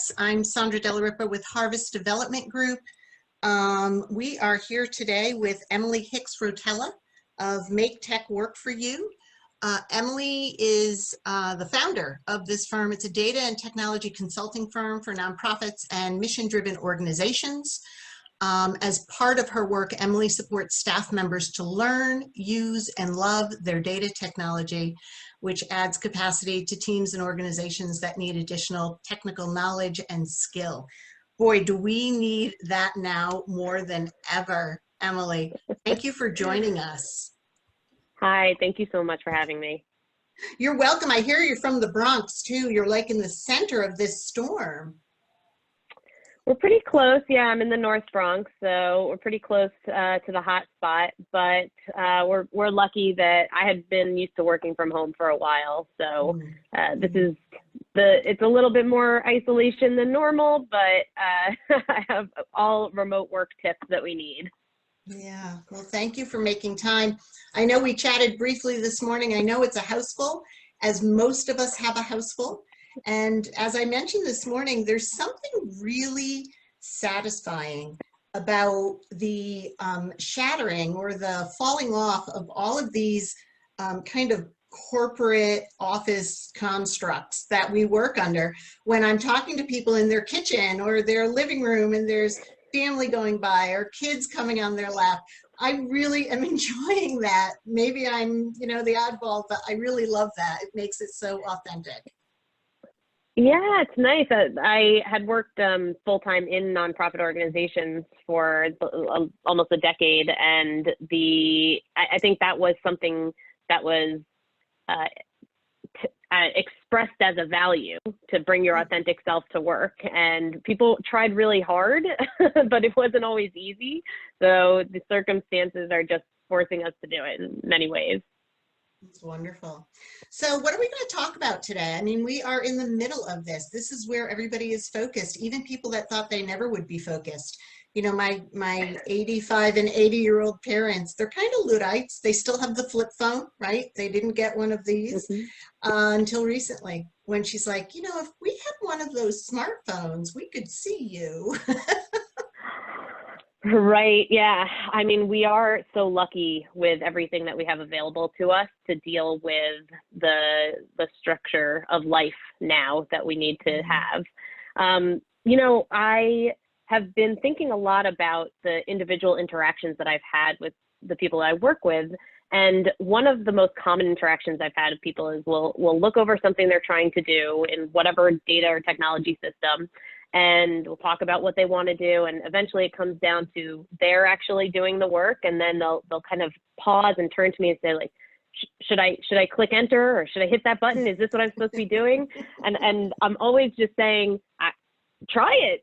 Yes, I'm Sandra Delaripa with Harvest Development Group. We are here today with Emily Hicks Rotella of Make Tech Work for You. Emily is the founder of this firm. It's a data and technology consulting firm for nonprofits and mission-driven organizations. As part of her work, Emily supports staff members to learn, use, and love their data technology, which adds capacity to teams and organizations that need additional technical knowledge and skill. Boy, do we need that now more than ever, Emily. Thank you for joining us. Hi, thank you so much for having me. You're welcome. I hear you're from the Bronx too. You're like in the center of this storm. We're pretty close. Yeah, I'm in the North Bronx, so we're pretty close to the hot spot. But we're lucky that I had been used to working from home for a while, so it's a little bit more isolation than normal. But I have all remote work tips that we need. Yeah, well, thank you for making time. I know we chatted briefly this morning. I know it's a houseful, as most of us have a houseful. And as I mentioned this morning, there's something really satisfying about the shattering or the falling off of all of these kind of corporate office constructs that we work under. When I'm talking to people in their kitchen or their living room and there's family going by or kids coming on their lap, I really am enjoying that. Maybe I'm, the oddball, but I really love that. It makes it so authentic. Yeah, it's nice. I had worked full-time in nonprofit organizations for almost a decade, and I think that was something that was expressed as a value, to bring your authentic self to work. And people tried really hard, but it wasn't always easy. So the circumstances are just forcing us to do it in many ways. It's wonderful. So what are we going to talk about today? I mean, we are in the middle of this. This is where everybody is focused, even people that thought they never would be focused. My 85 and 80-year-old parents, they're kind of Luddites. They still have the flip phone, right? They didn't get one of these until recently, when she's like, if we had one of those smartphones, we could see you. Right. Yeah. I mean, we are so lucky with everything that we have available to us to deal with the structure of life now that we need to have. I have been thinking a lot about the individual interactions that I've had with the people I work with. And one of the most common interactions I've had with people is we'll look over something they're trying to do in whatever data or technology system, and we'll talk about what they want to do. And eventually it comes down to they're actually doing the work. And then they'll kind of pause and turn to me and say, like, should I click enter, or should I hit that button? Is this what I'm supposed to be doing? And I'm always just saying, try it.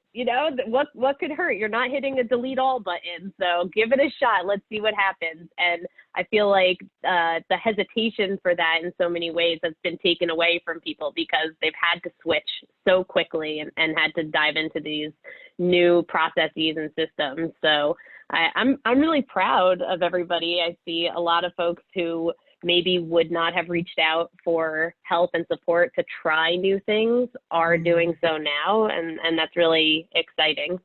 What could hurt? You're not hitting a delete all button. So give it a shot. Let's see what happens. And I feel like the hesitation for that in so many ways has been taken away from people, because they've had to switch so quickly and had to dive into these new processes and systems. So I'm really proud of everybody. I see a lot of folks who maybe would not have reached out for help and support to try new things are doing so now. And that's really exciting.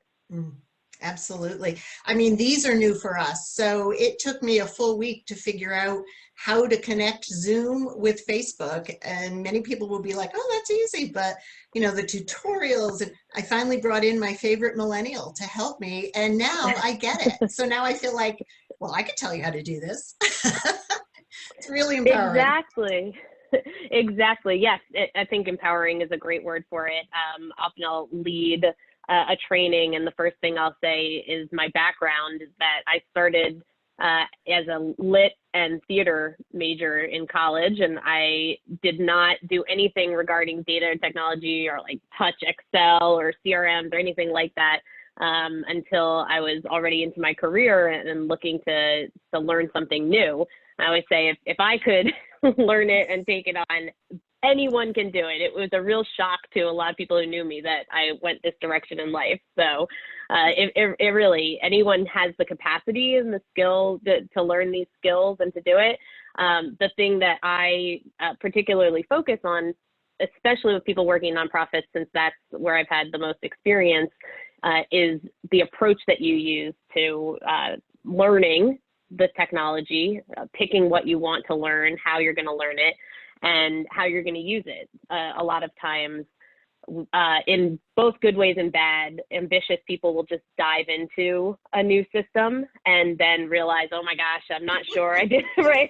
Absolutely. I mean, these are new for us. So it took me a full week to figure out how to connect Zoom with Facebook. And many people will be like, oh, that's easy. But, the tutorials, and I finally brought in my favorite millennial to help me. And now I get it. So now I feel like, well, I could tell you how to do this. It's really empowering. Exactly. Yes. I think empowering is a great word for it. Often I'll lead a training, and the first thing I'll say is my background is that I started as a lit and theater major in college, and I did not do anything regarding data and technology or like touch Excel or CRMs or anything like that until I was already into my career and looking to learn something new. I always say, if I could learn it and take it on, anyone can do it. It was a real shock to a lot of people who knew me that I went this direction in life. So it really, anyone has the capacity and the skill to learn these skills and to do it. The thing that I particularly focus on especially with people working in nonprofits, since that's where I've had the most experience, is the approach that you use to learning the technology, picking what you want to learn, how you're going to learn it, and how you're going to use it. A lot of times, in both good ways and bad, ambitious people will just dive into a new system and then realize, oh my gosh, I'm not sure I did right.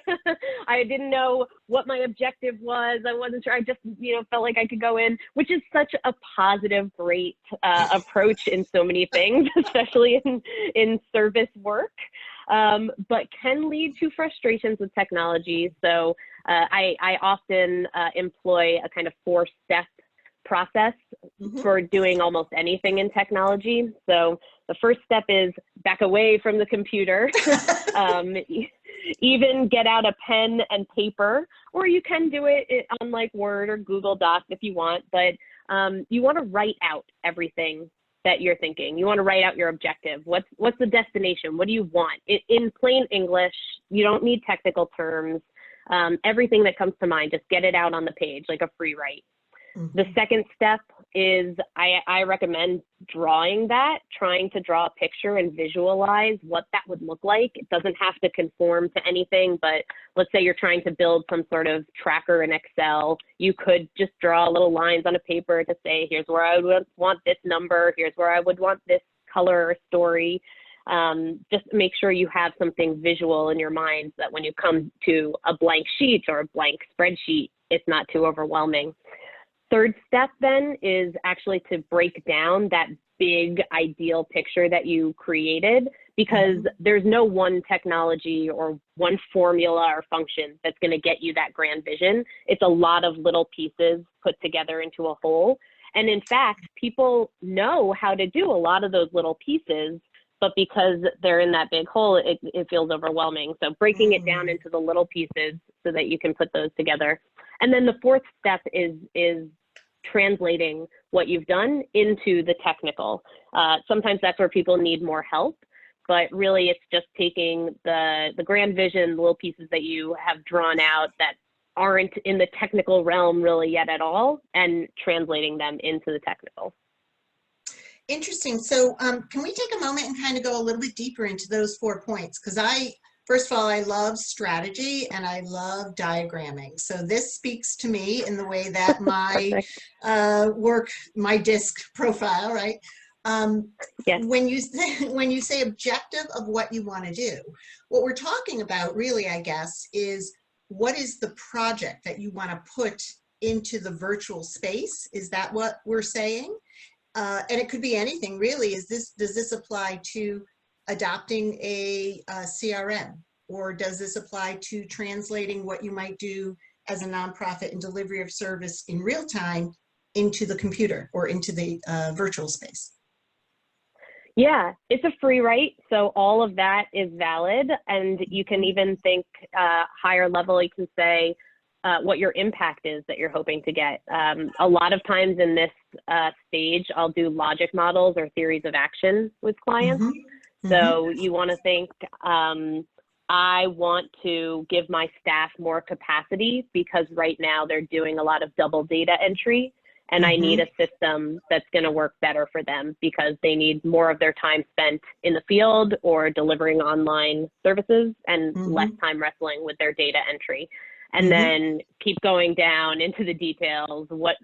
I didn't know what my objective was. I wasn't sure. I just, felt like I could go in, which is such a positive, great approach in so many things, especially in service work, but can lead to frustrations with technology. So I often employ a kind of 4-step process for doing almost anything in technology. So the first step is back away from the computer, even get out a pen and paper, or you can do it on like Word or Google Docs if you want, but you want to write out everything that you're thinking. You want to write out your objective. What's the destination? What do you want? In plain English, you don't need technical terms. Everything that comes to mind, just get it out on the page like a free write. The second step is I recommend drawing that, trying to draw a picture and visualize what that would look like. It doesn't have to conform to anything, but let's say you're trying to build some sort of tracker in Excel. You could just draw little lines on a paper to say, here's where I would want this number, here's where I would want this color or story. Just make sure you have something visual in your mind so that when you come to a blank sheet or a blank spreadsheet, it's not too overwhelming. Third step then is actually to break down that big ideal picture that you created, because there's no one technology or one formula or function that's going to get you that grand vision. It's a lot of little pieces put together into a whole. And in fact, people know how to do a lot of those little pieces, but because they're in that big hole, it feels overwhelming. So breaking it down into the little pieces so that you can put those together. And then the fourth step is translating what you've done into the technical. Sometimes that's where people need more help, but really it's just taking the grand vision, the little pieces that you have drawn out that aren't in the technical realm really yet at all, and translating them into the technical. Interesting. So can we take a moment and kind of go a little bit deeper into those 4 points? Because first of all, I love strategy and I love diagramming. So this speaks to me in the way that my my DISC profile, right? Yes. When you say objective of what you want to do, what we're talking about really, I guess, is what is the project that you want to put into the virtual space? Is that what we're saying? And it could be anything really. Does this apply to adopting a CRM, or does this apply to translating what you might do as a nonprofit in delivery of service in real time into the computer or into the virtual space? Yeah, it's a free write, so all of that is valid, and you can even think higher level. You can say what your impact is that you're hoping to get. A lot of times in this stage, I'll do logic models or theories of action with clients. So you want to think, I want to give my staff more capacity because right now they're doing a lot of double data entry, and I need a system that's going to work better for them because they need more of their time spent in the field or delivering online services and less time wrestling with their data entry. And then keep going down into the details, what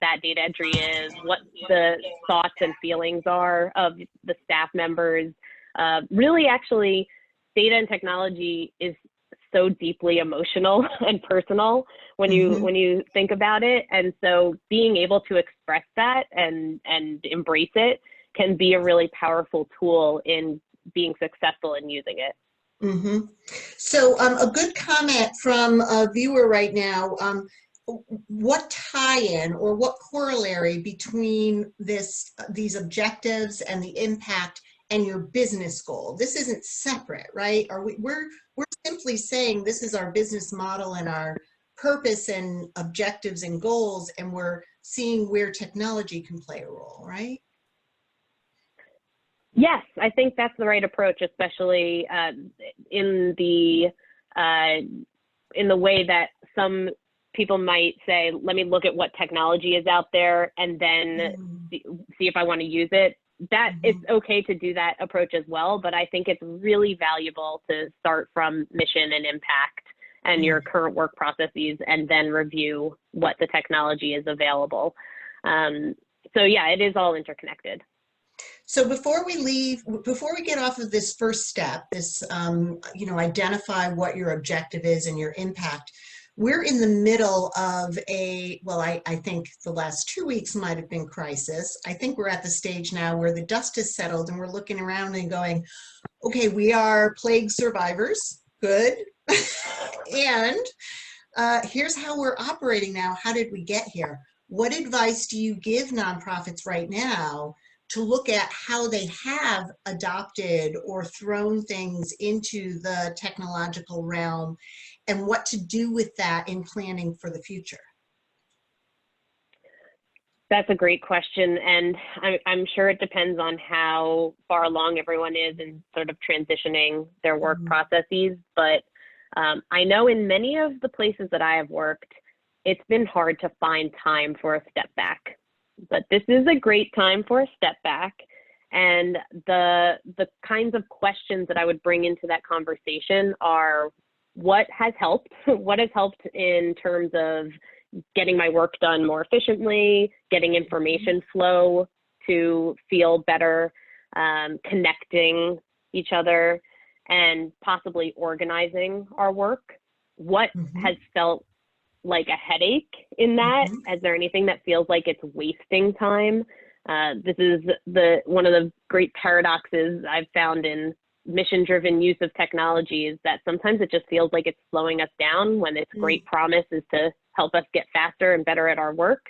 that data entry is, what the thoughts and feelings are of the staff members. Really, actually, data and technology is so deeply emotional and personal when you think about it. And so being able to express that and embrace it can be a really powerful tool in being successful in using it. So a good comment from a viewer right now, what tie-in or what corollary between these objectives and the impact and your business goal? This isn't separate, right? We're simply saying this is our business model and our purpose and objectives and goals, and we're seeing where technology can play a role, right? Yes, I think that's the right approach, especially in the way that some people might say, let me look at what technology is out there and then see if I want to use it. That it's okay to do that approach as well, but I think it's really valuable to start from mission and impact and your current work processes, and then review what the technology is available. So yeah, it is all interconnected. So before we get off of this first step, this, identify what your objective is and your impact, we're in the middle of I think the last 2 weeks might have been crisis. I think we're at the stage now where the dust has settled and we're looking around and going, okay, we are plague survivors, good. And here's how we're operating now. How did we get here? What advice do you give nonprofits right now to look at how they have adopted or thrown things into the technological realm, and what to do with that in planning for the future? That's a great question. And I'm sure it depends on how far along everyone is in sort of transitioning their work processes. But I know in many of the places that I have worked, it's been hard to find time for a step back. But this is a great time for a step back. And the kinds of questions that I would bring into that conversation are, what has helped? What has helped in terms of getting my work done more efficiently, getting information flow to feel better, connecting each other, and possibly organizing our work? What has felt like a headache in that? Is there anything that feels like it's wasting time? This is one of the great paradoxes I've found in mission-driven use of technology, is that sometimes it just feels like it's slowing us down when its great promise is to help us get faster and better at our work.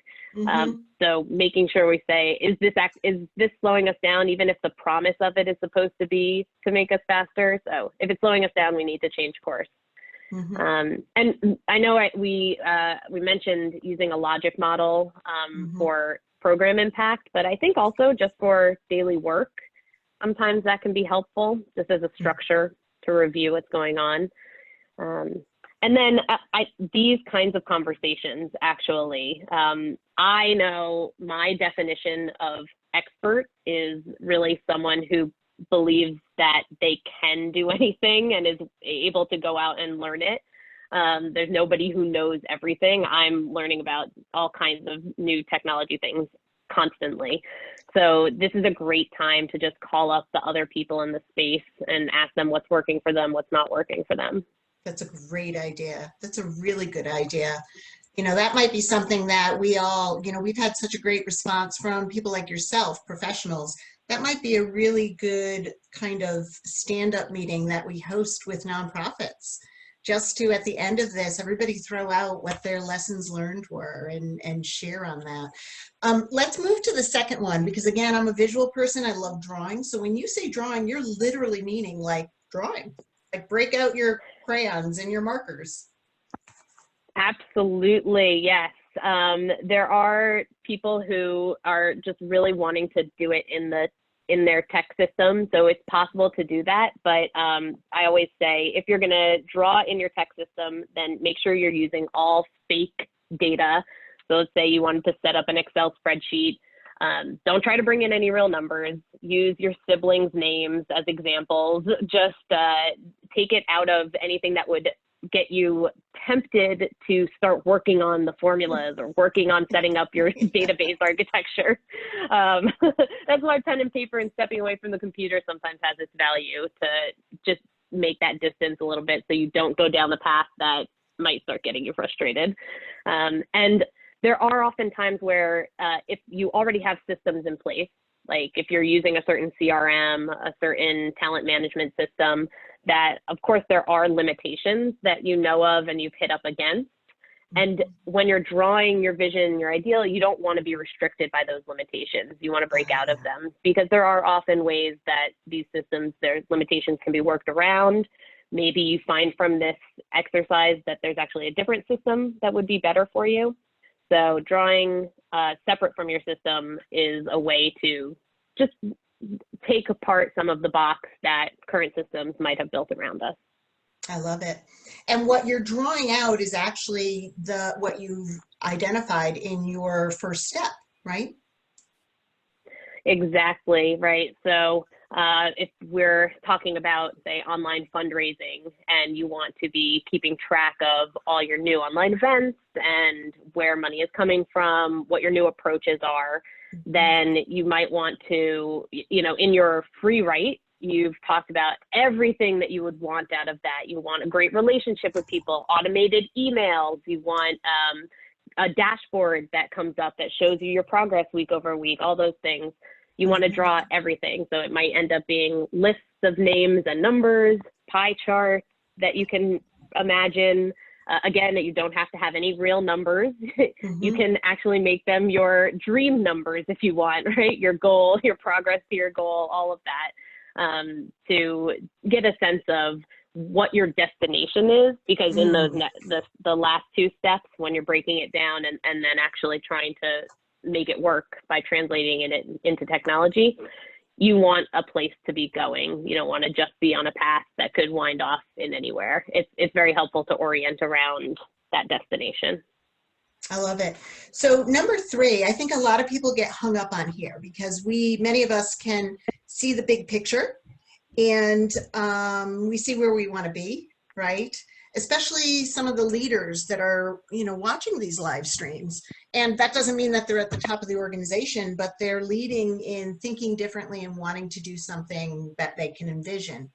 So making sure we say, is this slowing us down, even if the promise of it is supposed to be to make us faster? So if it's slowing us down, we need to change course. And I know we mentioned using a logic model for program impact, but I think also just for daily work, sometimes that can be helpful, just as a structure to review what's going on. And then these kinds of conversations, actually, I know my definition of expert is really someone who believes that they can do anything and is able to go out and learn it. There's nobody who knows everything. I'm learning about all kinds of new technology things constantly. So this is a great time to just call up the other people in the space and ask them what's working for them, what's not working for them. That's a great idea. That's a really good idea. That might be something that we all, we've had such a great response from people like yourself, professionals. That might be a really good kind of stand-up meeting that we host with nonprofits, just to, at the end of this, everybody throw out what their lessons learned were and share on that. Let's move to the second one, because again, I'm a visual person. I love drawing. So when you say drawing, you're literally meaning like drawing, like break out your crayons and your markers. Absolutely, yes. There are people who are just really wanting to do it in their tech system, so it's possible to do that. But I always say, if you're going to draw in your tech system, then make sure you're using all fake data. So let's say you wanted to set up an Excel spreadsheet. Don't try to bring in any real numbers. Use your siblings' names as examples. Just take it out of anything that would get you tempted to start working on the formulas or working on setting up your database architecture. That's why pen and paper and stepping away from the computer sometimes has its value, to just make that distance a little bit so you don't go down the path that might start getting you frustrated. And there are often times where if you already have systems in place, like if you're using a certain CRM, a certain talent management system, that of course there are limitations that you know of and you've hit up against. And when you're drawing your vision, your ideal, you don't want to be restricted by those limitations. You want to break out of them, because there are often ways that these systems, their limitations can be worked around. Maybe you find from this exercise that there's actually a different system that would be better for you. So drawing separate from your system is a way to just take apart some of the box that current systems might have built around us. I love it. And what you're drawing out is actually what you've identified in your first step, right? Exactly, right. So if we're talking about, say, online fundraising and you want to be keeping track of all your new online events and where money is coming from, what your new approaches are, then you might want to, in your free write, you've talked about everything that you would want out of that. You want a great relationship with people, automated emails, you want a dashboard that comes up that shows you your progress week over week, all those things. You want to draw everything. So it might end up being lists of names and numbers, pie charts that you can imagine. Again, that you don't have to have any real numbers. You can actually make them your dream numbers if you want, right? Your goal, your progress to your goal, all of that, to get a sense of what your destination is, because in those the last two steps, when you're breaking it down and then actually trying to make it work by translating it into technology, you want a place to be going. You don't want to just be on a path that could wind off in anywhere. It's very helpful to orient around that destination. I love it. So number 3, I think a lot of people get hung up on here because many of us can see the big picture and we see where we want to be, right? Especially some of the leaders that are, watching these live streams. And that doesn't mean that they're at the top of the organization, but they're leading in thinking differently and wanting to do something that they can envision.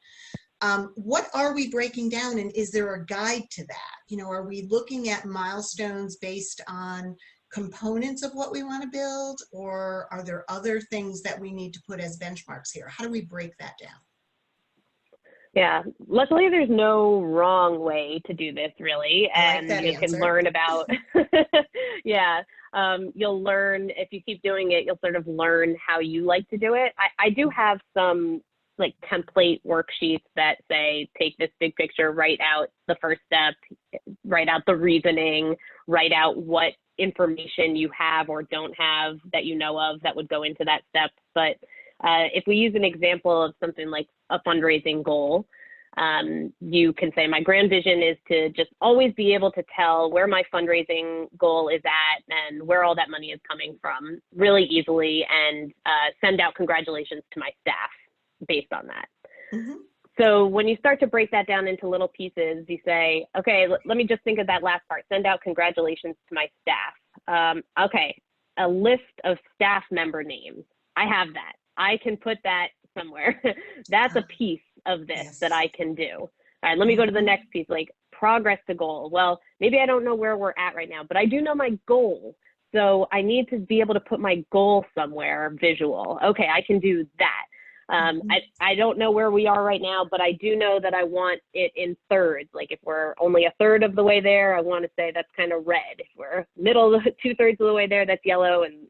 What are we breaking down, and is there a guide to that? Are we looking at milestones based on components of what we want to build, or are there other things that we need to put as benchmarks here? How do we break that down? Yeah, luckily there's no wrong way to do this, really, and you can learn about, you'll learn, if you keep doing it, you'll sort of learn how you like to do it. I do have some like template worksheets that say, take this big picture, write out the first step, write out the reasoning, write out what information you have or don't have that you know of that would go into that step. But if we use an example of something like a fundraising goal, you can say, my grand vision is to just always be able to tell where my fundraising goal is at and where all that money is coming from really easily, and send out congratulations to my staff based on that. So when you start to break that down into little pieces, you say, okay, let me just think of that last part, send out congratulations to my staff. Okay, a list of staff member names. I have that. I can put that somewhere. That's a piece of this that I can do. All right, let me go to the next piece, like progress to goal. Well, maybe I don't know where we're at right now, but I do know my goal. So I need to be able to put my goal somewhere visual. Okay, I can do that. I don't know where we are right now, but I do know that I want it in thirds. Like if we're only a third of the way there, I want to say that's kind of red. If we're middle, 2/3 of the way there, that's yellow, and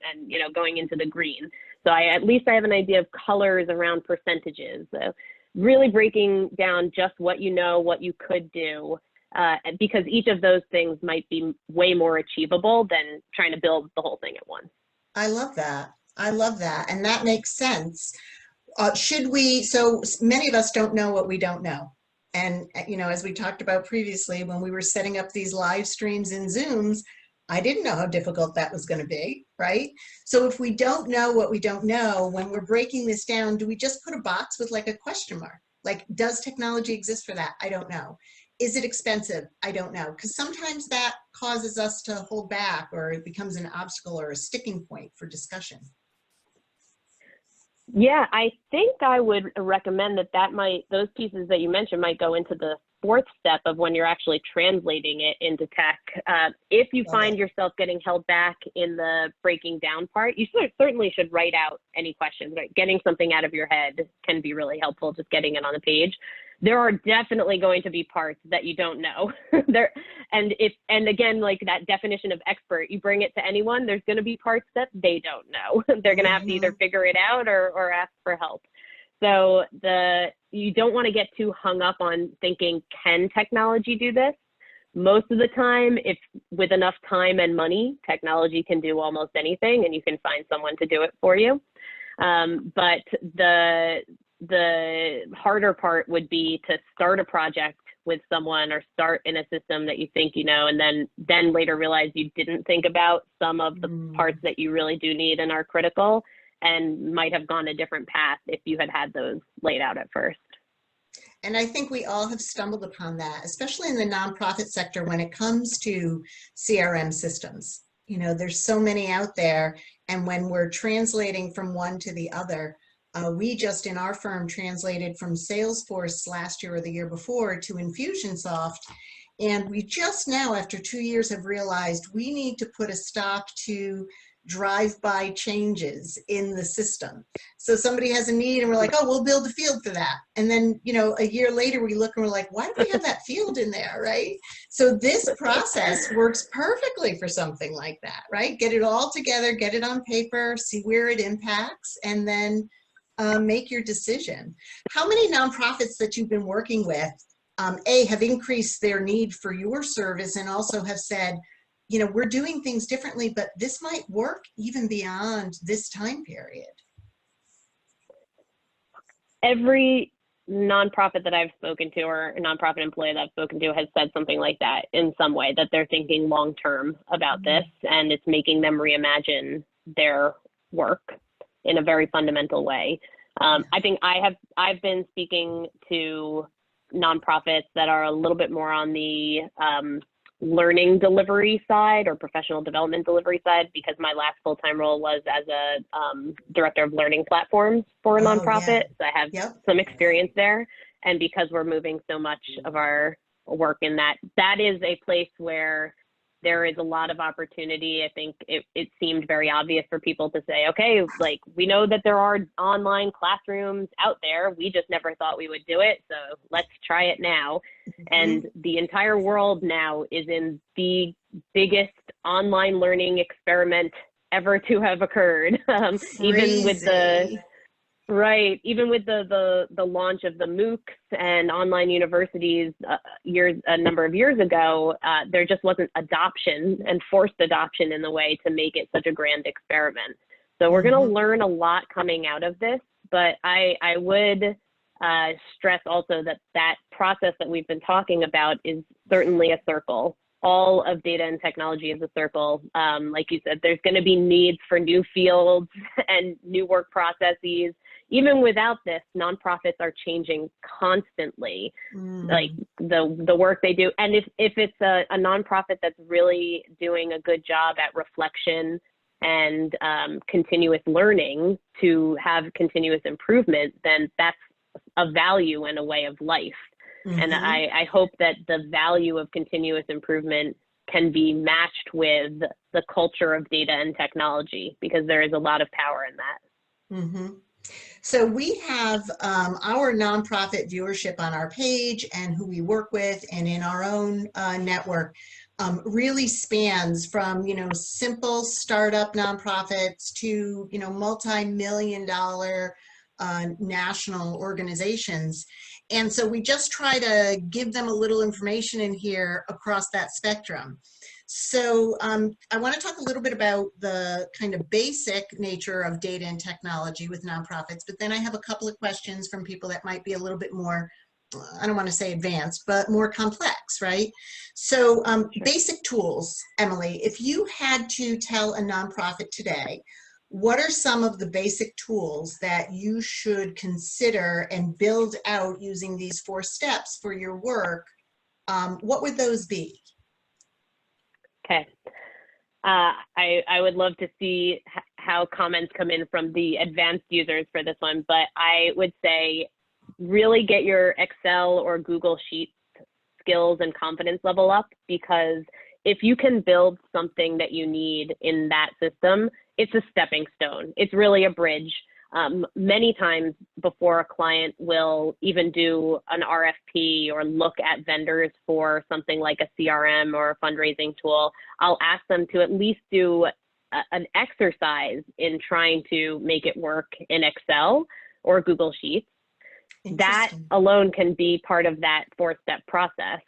going into the green. So at least I have an idea of colors around percentages. So really breaking down just what you know, what you could do, because each of those things might be way more achievable than trying to build the whole thing at once. I love that. I love that. And that makes sense. So many of us don't know what we don't know. And, as we talked about previously, when we were setting up these live streams in Zooms, I didn't know how difficult that was going to be, right? So if we don't know what we don't know, when we're breaking this down, do we just put a box with like a question mark? Like, does technology exist for that? I don't know. Is it expensive? I don't know. Because sometimes that causes us to hold back, or it becomes an obstacle or a sticking point for discussion. Yeah, I think I would recommend those pieces that you mentioned might go into the 4th step of when you're actually translating it into tech. If you find yourself getting held back in the breaking down part, you certainly should write out any questions. Right? Getting something out of your head can be really helpful, just getting it on the page. There are definitely going to be parts that you don't know. And again, like that definition of expert, you bring it to anyone, there's going to be parts that they don't know. They're going to have to either figure it out or ask for help. So you don't want to get too hung up on thinking, can technology do this? Most of the time, if with enough time and money, technology can do almost anything, and you can find someone to do it for you. But the harder part would be to start a project with someone or start in a system that you think you know, and then later realize you didn't think about some of the parts that you really do need and are critical, and might have gone a different path if you had those laid out at first. And I think we all have stumbled upon that, especially in the nonprofit sector when it comes to CRM systems. You know, there's so many out there, and when we're translating from one to the other, we just in our firm translated from Salesforce last year or the year before to Infusionsoft. And we just now, after 2 years, have realized we need to put a stop to drive-by changes in the system. So somebody has a need and we're like, oh, we'll build a field for that. And then, you know, a year later we look and we're like, why do we have that field in there, right? So this process works perfectly for something like that, right? Get it all together, get it on paper, see where it impacts, and then make your decision. How many nonprofits that you've been working with, have increased their need for your service and also have said, you know, we're doing things differently, but this might work even beyond this time period? Every nonprofit that I've spoken to, or a nonprofit employee that I've spoken to, has said something like that in some way, that they're thinking long-term about this, and it's making them reimagine their work in a very fundamental way. I think I've been speaking to nonprofits that are a little bit more on the learning delivery side or professional development delivery side, because my last full-time role was as a director of learning platforms for a nonprofit. So I have some experience there. And because we're moving so much of our work in that is a place where there is a lot of opportunity. I think it seemed very obvious for people to say, okay, like, we know that there are online classrooms out there. We just never thought we would do it. So let's try it now. And the entire world now is in the biggest online learning experiment ever to have occurred. Even with the launch of the MOOCs and online universities a number of years ago, there just wasn't adoption and forced adoption in the way to make it such a grand experiment. So we're going to learn a lot coming out of this, but I would stress also that process that we've been talking about is certainly a circle. All of data and technology is a circle. Like you said, there's going to be needs for new fields and new work processes. Even without this, nonprofits are changing constantly, like the work they do. And if it's a nonprofit that's really doing a good job at reflection and continuous learning to have continuous improvement, then that's a value and a way of life. And I hope that the value of continuous improvement can be matched with the culture of data and technology, because there is a lot of power in that. So we have our nonprofit viewership on our page, and who we work with and in our own network really spans from, you know, simple startup nonprofits to, you know, multi-million-dollar national organizations. And so we just try to give them a little information in here across that spectrum. So I want to talk a little bit about the kind of basic nature of data and technology with nonprofits, but then I have a couple of questions from people that might be a little bit more, I don't want to say advanced, but more complex, right? So basic tools, Emily, if you had to tell a nonprofit today, what are some of the basic tools that you should consider and build out using these 4 steps for your work? What would those be? Okay. I would love to see how comments come in from the advanced users for this one, but I would say really get your Excel or Google Sheets skills and confidence level up, because if you can build something that you need in that system, it's a stepping stone. It's really a bridge. Many times before a client will even do an RFP or look at vendors for something like a CRM or a fundraising tool, I'll ask them to at least do an exercise in trying to make it work in Excel or Google Sheets. That alone can be part of that 4-step process.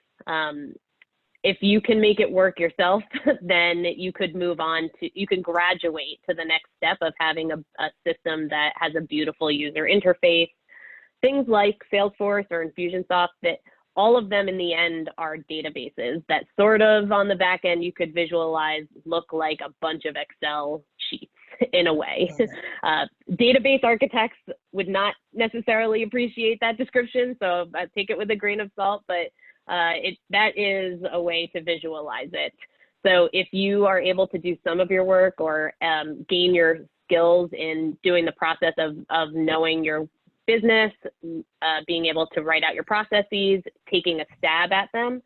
If you can make it work yourself, then you could move on to, you can graduate to the next step of having a system that has a beautiful user interface. Things like Salesforce or Infusionsoft that all of them in the end are databases that sort of on the back end you could visualize look like a bunch of Excel sheets in a way. Database architects would not necessarily appreciate that description, so I take it with a grain of salt, but that is a way to visualize it. So if you are able to do some of your work or gain your skills in doing the process of knowing your business, being able to write out your processes, taking a stab at them,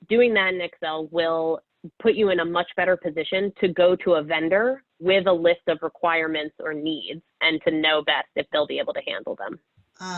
doing that in Excel will put you in a much better position to go to a vendor with a list of requirements or needs and to know best if they'll be able to handle them.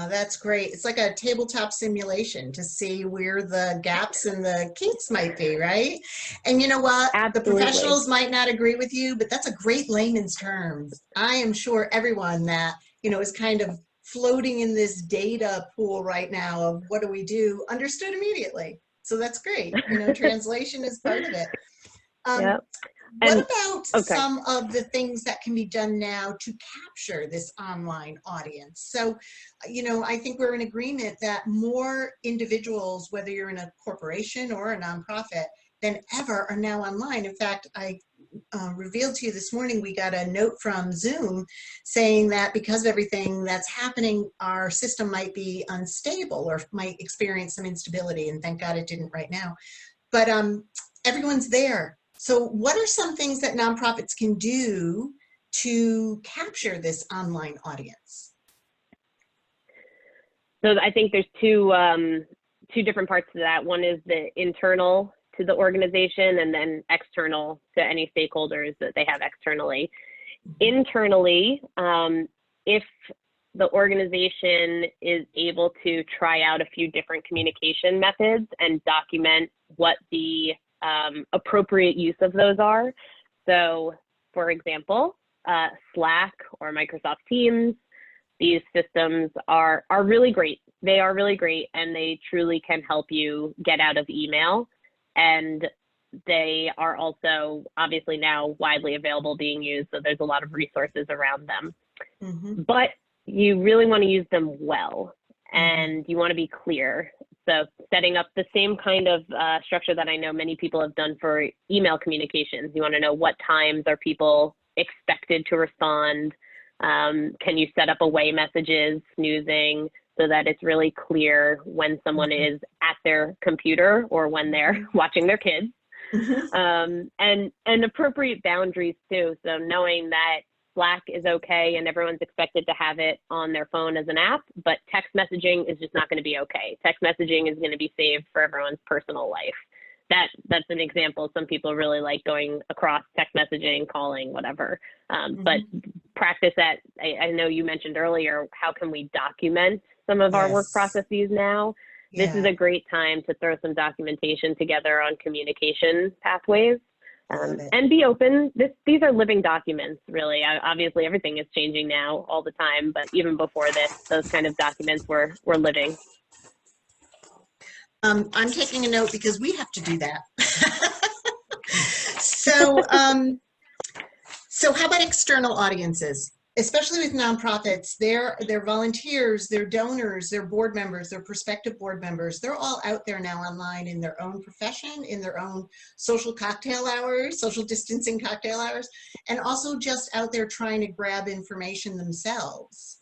That's great. It's like a tabletop simulation to see where the gaps and the kinks might be, right? And you know what? Absolutely. The professionals might not agree with you, but that's a great layman's terms. I am sure everyone that, is kind of floating in this data pool right now of what do we do understood immediately. So that's great. Translation is part of it. Yep. What about some of the things that can be done now to capture this online audience? So, I think we're in agreement that more individuals, whether you're in a corporation or a nonprofit, than ever are now online. In fact, I revealed to you this morning, we got a note from Zoom saying that because of everything that's happening, our system might be unstable or might experience some instability. And thank God it didn't right now. But everyone's there. So what are some things that nonprofits can do to capture this online audience? So I think there's two different parts to that. One is the internal to the organization and then external to any stakeholders that they have externally. Internally, if the organization is able to try out a few different communication methods and document what the appropriate use of those are. So for example, Slack or Microsoft Teams, these systems are really great. They are really great and they truly can help you get out of email. And they are also obviously now widely available being used. So there's a lot of resources around them, but you really want to use them well. And you want to be clear. So setting up the same kind of structure that I know many people have done for email communications. You want to know what times are people expected to respond. Can you set up away messages, snoozing, so that it's really clear when someone is at their computer or when they're watching their kids. And appropriate boundaries too. So knowing that Slack is okay and everyone's expected to have it on their phone as an app, but text messaging is just not going to be okay. Text messaging is going to be saved for everyone's personal life. That's an example. Some people really like going across text messaging, calling, whatever. But practice that. I know you mentioned earlier, how can we document some of our work processes now? This is a great time to throw some documentation together on communication pathways. And be open. These are living documents, really. Obviously, everything is changing now all the time, but even before this, those kind of documents were living. I'm taking a note because we have to do that. So how about external audiences? Especially with nonprofits, they're volunteers, they're donors, they're board members, they're prospective board members. They're all out there now online in their own profession, in their own social cocktail hours, social distancing cocktail hours, and also just out there trying to grab information themselves.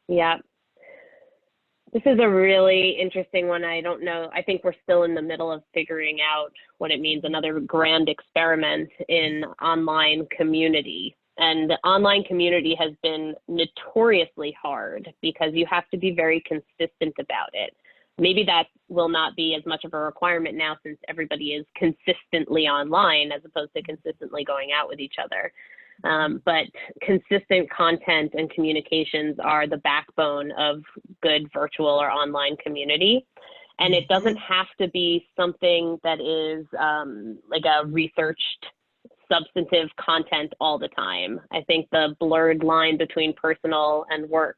Yeah. This is a really interesting one. I don't know. I think we're still in the middle of figuring out what it means. Another grand experiment in online community. And online community has been notoriously hard because you have to be very consistent about it. Maybe that will not be as much of a requirement now since everybody is consistently online as opposed to consistently going out with each other. But consistent content and communications are the backbone of good virtual or online community. And it doesn't have to be something that is like a researched substantive content all the time. I think the blurred line between personal and work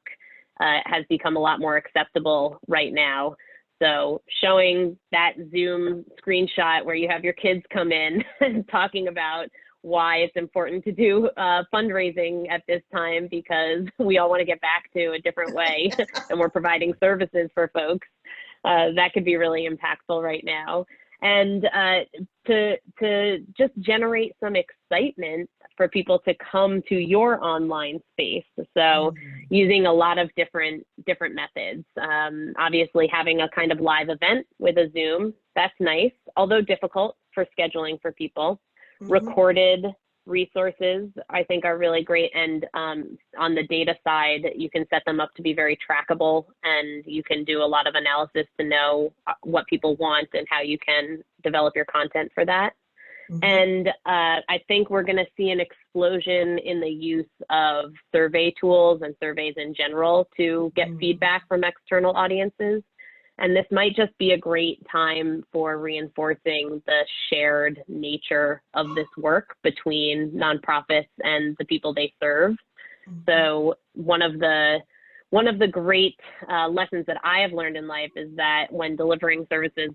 has become a lot more acceptable right now. So showing that Zoom screenshot where you have your kids come in and talking about why it's important to do fundraising at this time because we all want to get back to a different way and we're providing services for folks. that could be really impactful right now. And to just generate some excitement for people to come to your online space. So using a lot of different methods. Obviously having a kind of live event with a Zoom, that's nice, although difficult for scheduling for people. Recorded resources, I think, are really great. And on the data side, you can set them up to be very trackable, and you can do a lot of analysis to know what people want and how you can develop your content for that. And I think we're going to see an explosion in the use of survey tools and surveys in general to get feedback from external audiences. And this might just be a great time for reinforcing the shared nature of this work between nonprofits and the people they serve. So one of the great lessons that I have learned in life is that when delivering services,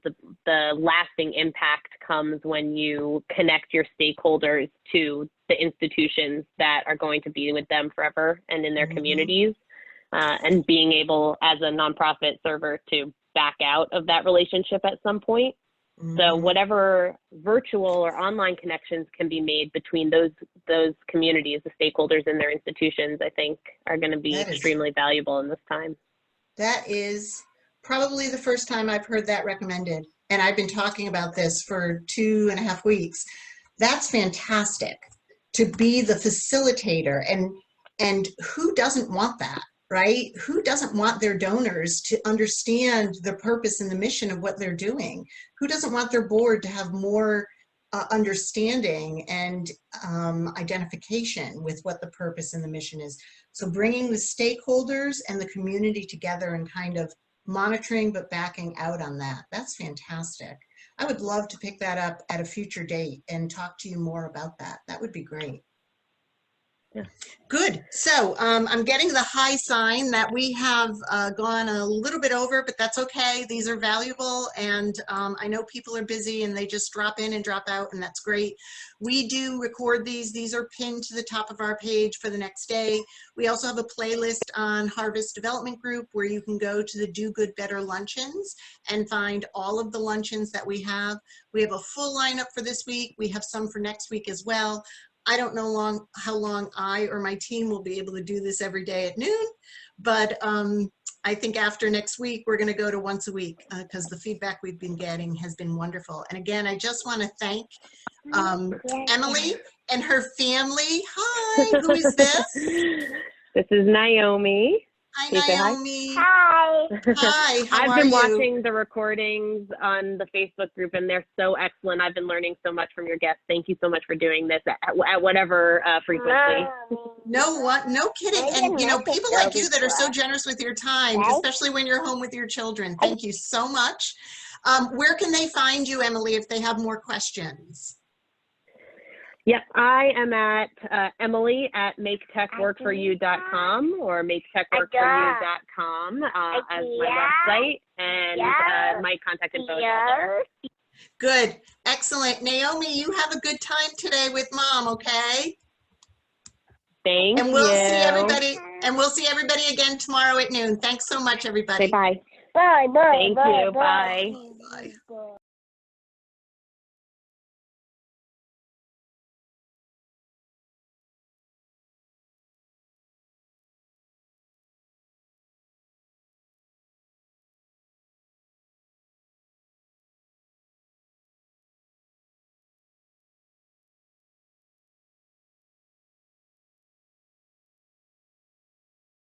the lasting impact comes when you connect your stakeholders to the institutions that are going to be with them forever and in their communities, and being able as a nonprofit server to back out of that relationship at some point. So whatever virtual or online connections can be made between those communities, the stakeholders in their institutions, I think are going to be extremely valuable in this time. That is probably the first time I've heard that recommended. And I've been talking about this for 2.5 weeks. That's fantastic to be the facilitator. And who doesn't want that? Right? Who doesn't want their donors to understand the purpose and the mission of what they're doing? Who doesn't want their board to have more understanding and identification with what the purpose and the mission is? So bringing the stakeholders and the community together and kind of monitoring but backing out on that, that's fantastic. I would love to pick that up at a future date and talk to you more about that. That would be great. Yeah. Good. So I'm getting the high sign that we have gone a little bit over, but that's okay. These are valuable, and I know people are busy and they just drop in and drop out, and that's great. We do record these. These are pinned to the top of our page for the next day. We also have a playlist on Harvest Development Group where you can go to the Do Good Better luncheons and find all of the luncheons that we have. We have a full lineup for this week. We have some for next week as well. I don't know how long I or my team will be able to do this every day at noon, but I think after next week, we're going to go to once a week because the feedback we've been getting has been wonderful. And again, I just want to thank Emily and her family. Hi, who is this? This is Naomi. Hi, Can you say hi? Naomi. Hi. Hi, how I've are been you? watching the recordings on the Facebook group, and they're so excellent. I've been learning so much from your guests. Thank you so much for doing this at whatever frequency. No kidding. And you know, people like you that are so generous with your time, especially when you're home with your children. Thank you so much. Where can they find you, Emily, if they have more questions? Yep, I am at Emily at maketechworkforyou.com or maketechworkforyou.com as my website, and my contact info is out there. Good, excellent. Naomi, you have a good time today with Mom, okay? Thank you. And we'll see everybody. And we'll see everybody again tomorrow at noon. Thanks so much, everybody. Say bye. Bye. Bye. Thank you. Bye. Bye.